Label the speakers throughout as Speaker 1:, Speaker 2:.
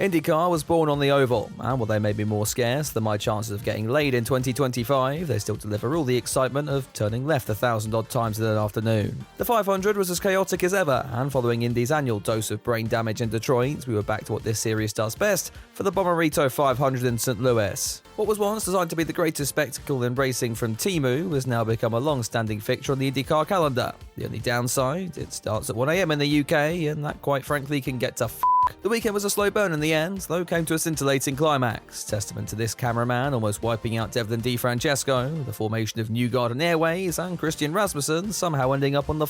Speaker 1: IndyCar was born on the oval, and while they may be more scarce than my chances of getting laid in 2025, they still deliver all the excitement of turning left 1,000-odd times in an afternoon. The 500 was as chaotic as ever, and following Indy's annual dose of brain damage in Detroit, we were back to what this series does best for the Bommarito 500 in St. Louis. What was once designed to be the greatest spectacle in racing from Timu has now become a long-standing fixture on the IndyCar calendar. The only downside, it starts at 1 AM in the UK, and that quite frankly can get to The weekend was a slow burn in the end, though came to a scintillating climax, testament to this cameraman almost wiping out Devlin DiFrancesco, the formation of Newgarden Airways, and Christian Rasmussen somehow ending up on the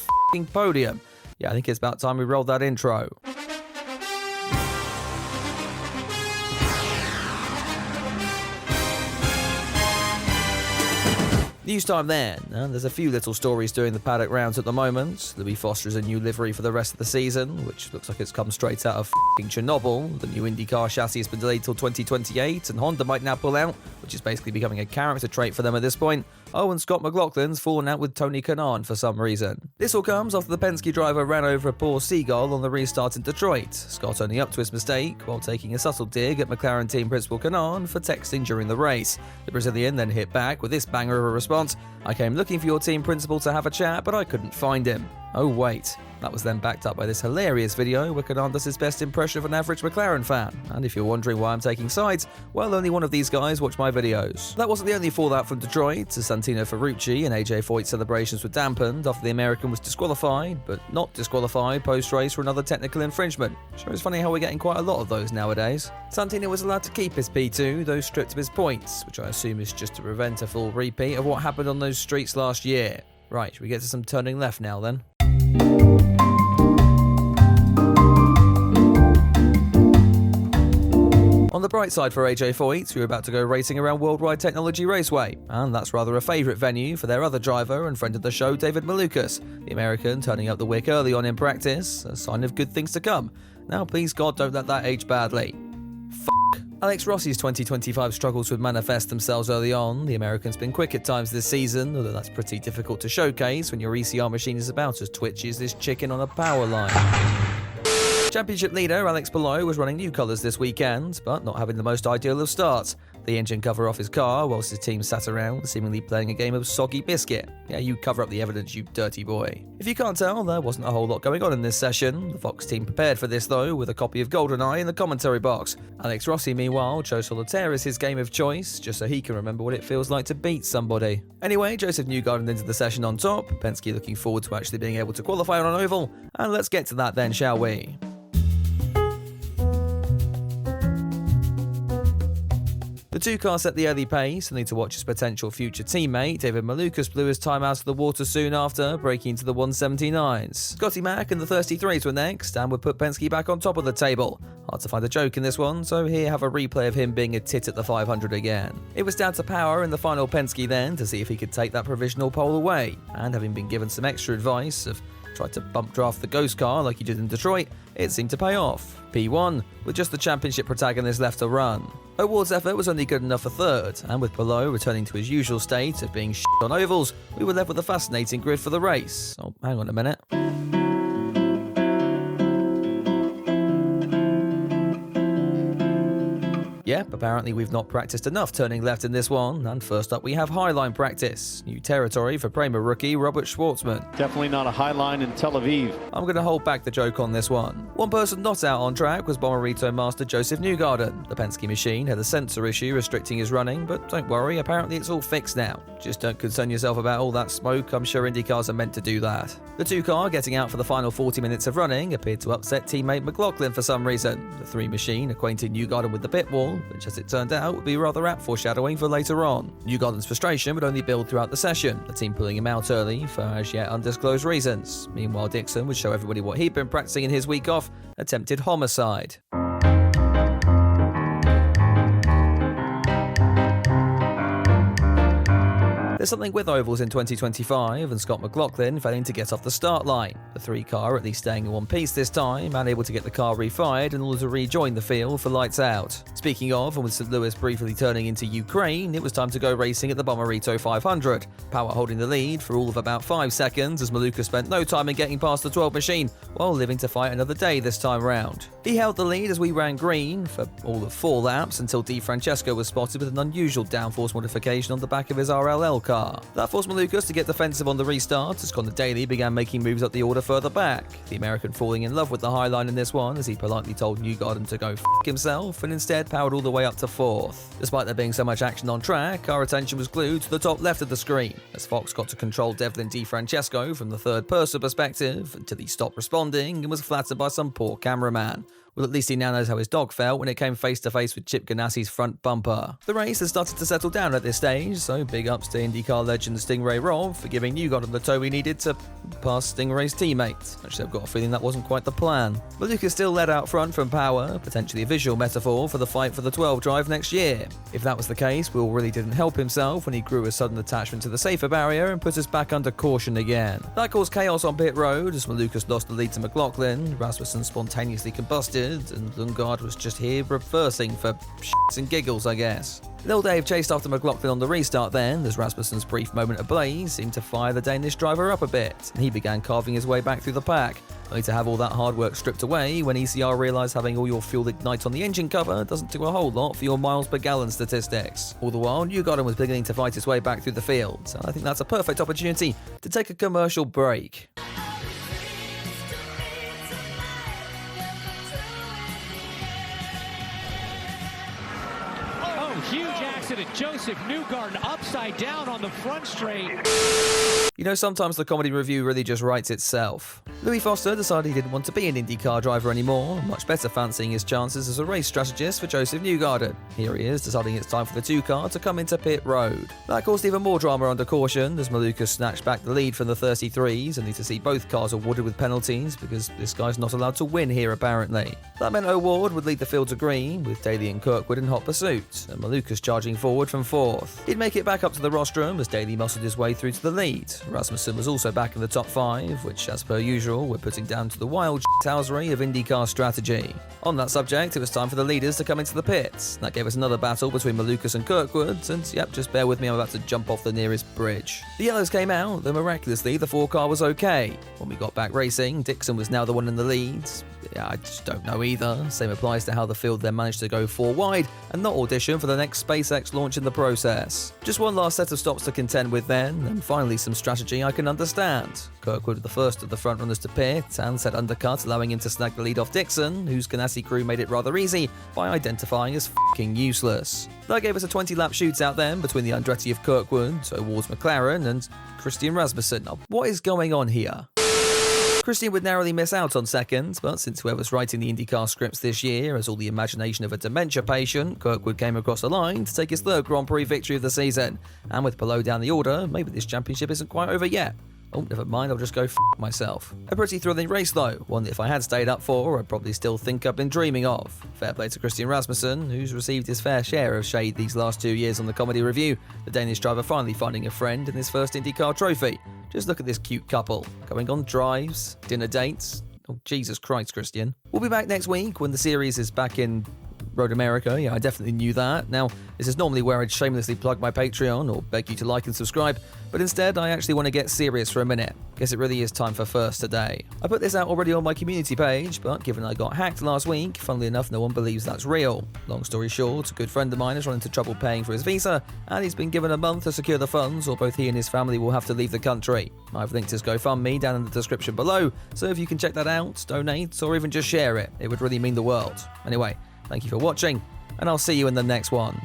Speaker 1: podium. Yeah, I think it's about time we rolled that intro. News time then, and there's a few little stories doing the paddock rounds at the moment. Louis Foster is a new livery for the rest of the season, which looks like it's come straight out of Chernobyl. The new IndyCar chassis has been delayed till 2028, and Honda might now pull out, which is basically becoming a character trait for them at this point. Oh, and Scott McLaughlin's fallen out with Tony Kanaan for some reason. This all comes after the Penske driver ran over a poor seagull on the restart in Detroit. Scott owning up to his mistake while taking a subtle dig at McLaren team principal Kanaan for texting during the race. The Brazilian then hit back with this banger of a response: "I came looking for your team principal to have a chat, but I couldn't find him." Oh wait. That was then backed up by this hilarious video where Kanaan does his best impression of an average McLaren fan. And if you're wondering why I'm taking sides, well, only one of these guys watch my videos. That wasn't the only fallout from Detroit, as Santino Ferrucci and AJ Foyt's celebrations were dampened after the American was disqualified, but not disqualified post-race for another technical infringement. Sure is funny how we're getting quite a lot of those nowadays. Santino was allowed to keep his P2, though stripped of his points, which I assume is just to prevent a full repeat of what happened on those streets last year. Right, should we get to some turning left now then? On the bright side for AJ Foyt, we were about to go racing around Worldwide Technology Raceway, and that's rather a favourite venue for their other driver and friend of the show, David Malukas, the American turning up the wick early on in practice, a sign of good things to come. Now please God don't let that age badly. Alex Rossi's 2025 struggles would manifest themselves early on. The American's been quick at times this season, although that's pretty difficult to showcase when your ECR machine is about as twitchy as this chicken on a power line. Championship leader Alex Palou was running new colours this weekend, but not having the most ideal of starts. The engine cover off his car whilst his team sat around, seemingly playing a game of soggy biscuit. Yeah, you cover up the evidence, you dirty boy. If you can't tell, there wasn't a whole lot going on in this session. The Fox team prepared for this though, with a copy of GoldenEye in the commentary box. Alex Rossi, meanwhile, chose Solitaire as his game of choice, just so he can remember what it feels like to beat somebody. Anyway, Joseph Newgarden into the session on top, Penske looking forward to actually being able to qualify on an oval, and let's get to that then, shall we? The two cars set the early pace, only to watch his potential future teammate, David Malukas, blew his time out of the water soon after, breaking into the 179s. Scotty Mack and the 33s were next, and would put Penske back on top of the table. Hard to find a joke in this one, so here have a replay of him being a tit at the 500 again. It was down to power in the final Penske then, to see if he could take that provisional pole away, and having been given some extra advice of tried to bump draft the ghost car like he did in Detroit, it seemed to pay off. P1, with just the championship protagonist left to run. O'Ward's effort was only good enough for third, and with Palou returning to his usual state of being shit on ovals, we were left with a fascinating grid for the race. Oh, hang on a minute. Yep, apparently we've not practiced enough turning left in this one, and first up we have highline practice. New territory for Prema rookie Robert Schwartzman.
Speaker 2: Definitely not a highline in Tel Aviv.
Speaker 1: I'm going to hold back the joke on this one. One person not out on track was Bommarito master Joseph Newgarden. The Penske machine had a sensor issue restricting his running, but don't worry, apparently it's all fixed now. Just don't concern yourself about all that smoke, I'm sure Indy cars are meant to do that. The two car getting out for the final 40 minutes of running appeared to upset teammate McLaughlin for some reason. The three machine acquainted Newgarden with the pit wall, which as it turned out would be rather apt foreshadowing for later on. Newgarden's frustration would only build throughout the session, the team pulling him out early for as yet undisclosed reasons. Meanwhile, Dixon would show everybody what he'd been practicing in his week off: attempted homicide. There's something with ovals in 2025 and Scott McLaughlin failing to get off the start line. The 3 car at least staying in one piece this time and able to get the car refired in order to rejoin the field for lights out. Speaking of, and with St. Louis briefly turning into Ukraine, it was time to go racing at the Bommarito 500. Power holding the lead for all of about 5 seconds as Maluka spent no time in getting past the 12 machine while living to fight another day this time round. He held the lead as we ran green for all of 4 laps until Di Francesco was spotted with an unusual downforce modification on the back of his RLL car. That forced Malukas to get defensive on the restart as Conor Daly began making moves up the order further back. The American falling in love with the high line in this one as he politely told Newgarden to go f*** himself and instead powered all the way up to 4th. Despite there being so much action on track, our attention was glued to the top left of the screen as Fox got to control Devlin Di Francesco from the third person perspective until he stopped responding and was flattered by some poor cameraman. Well, at least he now knows how his dog felt when it came face to face with Chip Ganassi's front bumper. The race has started to settle down at this stage, so big ups to IndyCar legend Stingray Robb for giving Newgarden the tow he needed to pass Stingray's teammate. Actually, I've got a feeling that wasn't quite the plan. But Lucas still led out front from power, potentially a visual metaphor for the fight for the 12 drive next year. If that was the case, Will really didn't help himself when he grew a sudden attachment to the safer barrier and put us back under caution again. That caused chaos on pit road as Malukas lost the lead to McLaughlin, Rasmussen spontaneously combusted, and Lundgaard was just here reversing for shits and giggles, I guess. Lil Dave chased after McLaughlin on the restart then, as Rasmussen's brief moment of blaze seemed to fire the Danish driver up a bit, and he began carving his way back through the pack, only to have all that hard work stripped away when ECR realised having all your fuel ignite on the engine cover doesn't do a whole lot for your miles per gallon statistics. All the while, Newgarden was beginning to fight his way back through the field, so I think that's a perfect opportunity to take a commercial break.
Speaker 2: Huge accident. Joseph Newgarden upside down on the front straight.
Speaker 1: You know, sometimes the comedy review really just writes itself. Louis Foster decided he didn't want to be an IndyCar driver anymore, much better fancying his chances as a race strategist for Joseph Newgarden. Here he is, deciding it's time for the 2 car to come into pit road. That caused even more drama under caution as Malukas snatched back the lead from the 33s, only to see both cars awarded with penalties because this guy's not allowed to win here apparently. That meant O'Ward would lead the field to green, with Daly and Kirkwood in hot pursuit, and Malukas charging forward from 4th. He'd make it back up to the rostrum as Daly muscled his way through to the lead. Rasmussen was also back in the top 5, which, as per usual, we're putting down to the wild shithousery of IndyCar strategy. On that subject, it was time for the leaders to come into the pits. That gave us another battle between Malukas and Kirkwood, and yep, just bear with me, I'm about to jump off the nearest bridge. The yellows came out, though miraculously the 4 car was okay. When we got back racing, Dixon was now the one in the lead. Yeah, I just don't know either. Same applies to how the field then managed to go 4 wide and not audition for the next SpaceX launch in the process. Just one last set of stops to contend with then, and finally some strategy I can understand. Kirkwood the first of the front runners to pit and set undercut, allowing him to snag the lead off Dixon, whose Ganassi crew made it rather easy by identifying as f***ing useless. That gave us a 20-lap shootout then between the Andretti of Kirkwood, towards McLaren, and Christian Rasmussen. Now, what is going on here? Christian would narrowly miss out on second, but since whoever's writing the IndyCar scripts this year has all the imagination of a dementia patient, Kirkwood came across the line to take his 3rd Grand Prix victory of the season. And with Palou down the order, maybe this championship isn't quite over yet. Oh, never mind, I'll just go f*** myself. A pretty thrilling race though, one that if I had stayed up for, I'd probably still think I've been dreaming of. Fair play to Christian Rasmussen, who's received his fair share of shade these last 2 years on the comedy review, the Danish driver finally finding a friend in his first IndyCar trophy. Just look at this cute couple, going on drives, dinner dates. Oh, Jesus Christ, Christian. We'll be back next week when the series is back in Road America. Yeah, I definitely knew that. Now, this is normally where I'd shamelessly plug my Patreon or beg you to like and subscribe, but instead I actually want to get serious for a minute. Guess it really is time for first today. I put this out already on my community page, but given I got hacked last week, funnily enough no one believes that's real. Long story short, a good friend of mine has run into trouble paying for his visa, and he's been given a month to secure the funds, or both he and his family will have to leave the country. I've linked his GoFundMe down in the description below, so if you can check that out, donate, or even just share it, it would really mean the world. Anyway, thank you for watching, and I'll see you in the next one.